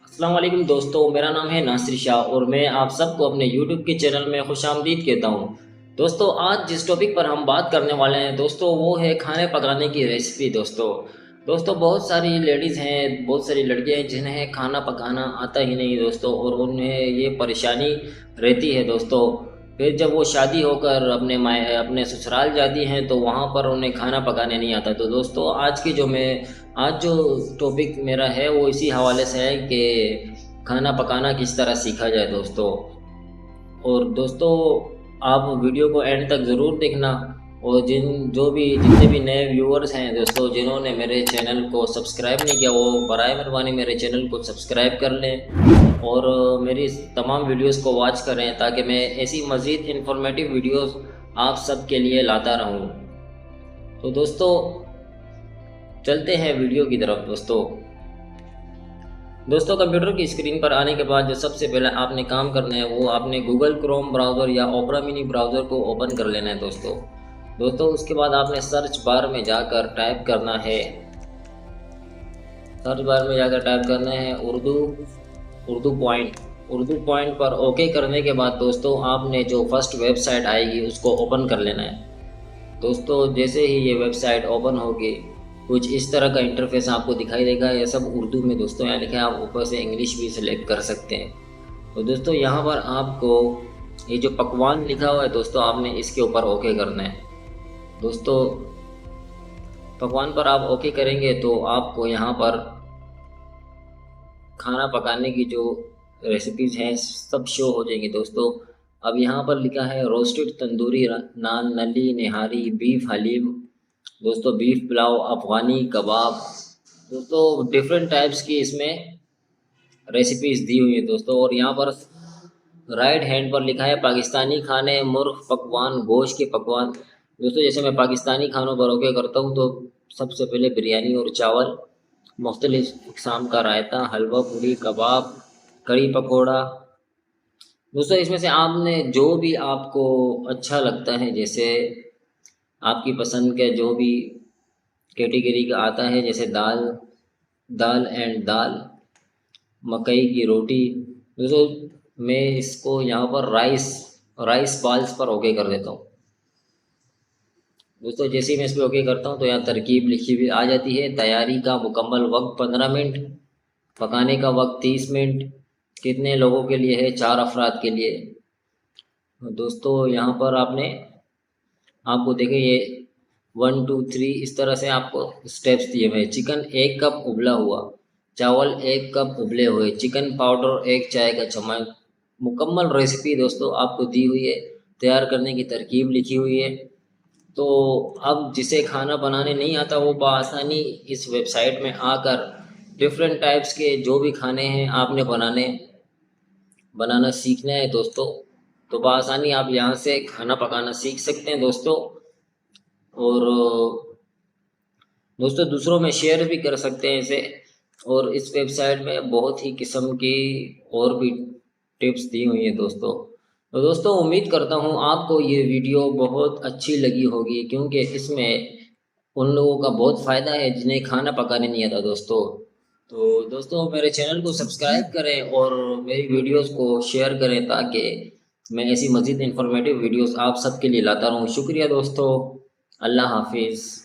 अस्सलाम वालेकुम दोस्तों, मेरा नाम है नासिर शाह और मैं आप सबको अपने यूट्यूब के चैनल में खुशामदीद कहता हूँ। दोस्तों, आज जिस टॉपिक पर हम बात करने वाले हैं दोस्तों, वो है खाने पकाने की रेसिपी। दोस्तों बहुत सारी लेडीज़ हैं, बहुत सारी लड़कियां हैं जिन्हें खाना पकाना आता ही नहीं दोस्तों, और उन्हें ये परेशानी रहती है दोस्तों। फिर जब वो शादी होकर अपने ससुराल जाती हैं तो वहाँ पर उन्हें खाना पकाने नहीं आता। तो दोस्तों आज जो टॉपिक मेरा है वो इसी हवाले से है कि खाना पकाना किस तरह सीखा जाए दोस्तों। और दोस्तों, आप वीडियो को एंड तक ज़रूर देखना। और जितने भी नए व्यूअर्स हैं दोस्तों, जिन्होंने मेरे चैनल को सब्सक्राइब नहीं किया, वो बराए मेहरबानी मेरे चैनल को सब्सक्राइब कर लें और मेरी तमाम वीडियोस को वॉच करें, ताकि मैं ऐसी मज़ीद इन्फॉर्मेटिव वीडियोस आप सब के लिए लाता रहूं। तो दोस्तों, चलते हैं वीडियो की तरफ। दोस्तों, कंप्यूटर की स्क्रीन पर आने के बाद जो सबसे पहले आपने काम करना है वो आपने गूगल क्रोम ब्राउज़र या ओपरा मिनी ब्राउज़र को ओपन कर लेना है दोस्तों। उसके बाद आपने सर्च बार में जाकर टाइप करना है, उर्दू पॉइंट पर ओके करने के बाद दोस्तों आपने जो फर्स्ट वेबसाइट आएगी उसको ओपन कर लेना है। दोस्तों, जैसे ही ये वेबसाइट ओपन होगी कुछ इस तरह का इंटरफेस आपको दिखाई देगा। ये सब उर्दू में दोस्तों यहाँ लिखा है, आप ऊपर से इंग्लिश भी सिलेक्ट कर सकते हैं। तो दोस्तों, यहाँ पर आपको ये जो पकवान लिखा हुआ है दोस्तों, आपने इसके ऊपर ओके करना है। दोस्तों, पकवान पर आप ओके करेंगे तो आपको यहाँ पर खाना पकाने की जो रेसिपीज़ हैं सब शो हो जाएंगी दोस्तों। अब यहाँ पर लिखा है रोस्टेड तंदूरी नान, नली निहारी, बीफ हलीम, दोस्तों बीफ पुलाव, अफ़गानी कबाब। दोस्तों, डिफरेंट टाइप्स की इसमें रेसिपीज़ दी हुई है दोस्तों। और यहाँ पर राइट हैंड पर लिखा है पाकिस्तानी खाने, मुर्ग पकवान, गोश्त के पकवान। दोस्तों, जैसे मैं पाकिस्तानी खानों पर ओके करता हूँ तो सबसे पहले बिरयानी और चावल, मुख्तलिफ इकसाम का रायता, हलवा पूरी, कबाब, कड़ी पकौड़ा। दोस्तों, इसमें से आपने जो भी आपको अच्छा लगता है, जैसे आपकी पसंद के जो भी कैटेगरी का आता है, जैसे दाल, मकई की रोटी। दोस्तों, मैं इसको यहाँ पर राइस बाल्स पर ओके कर देता हूँ। दोस्तों, जैसे ही मैं इस पर ओके करता हूँ तो यहाँ तरकीब लिखी हुई आ जाती है। तैयारी का मुकम्मल वक्त 15 मिनट, पकाने का वक्त 30 मिनट, कितने लोगों के लिए है, 4 अफराद के लिए। दोस्तों, यहाँ पर आपको देखें ये 1 2 3 इस तरह से आपको स्टेप्स दिए हुए। चिकन 1 कप उबला हुआ, चावल 1 कप उबले हुए, चिकन पाउडर 1 चाय का चम्मच। मुकम्मल रेसिपी दोस्तों आपको दी हुई है, तैयार करने की तरकीब लिखी हुई है। तो अब जिसे खाना बनाने नहीं आता वो बआसानी इस वेबसाइट में आकर डिफरेंट टाइप्स के जो भी खाने हैं आपने बनाना सीखना है दोस्तों, तो बआसानी आप यहाँ से खाना पकाना सीख सकते हैं दोस्तों। और दोस्तों, दूसरों में शेयर भी कर सकते हैं इसे। और इस वेबसाइट में बहुत ही किस्म की और भी टिप्स दी हुई हैं दोस्तों। तो दोस्तों, उम्मीद करता हूँ आपको ये वीडियो बहुत अच्छी लगी होगी, क्योंकि इसमें उन लोगों का बहुत फ़ायदा है जिन्हें खाना पकाने नहीं आता दोस्तों। तो दोस्तों, मेरे चैनल को सब्सक्राइब करें और मेरी वीडियोस को शेयर करें, ताकि मैं ऐसी मज़ीद इन्फॉर्मेटिव वीडियोस आप सबके लिए लाता रहूँ। शुक्रिया दोस्तों, अल्लाह हाफिज़।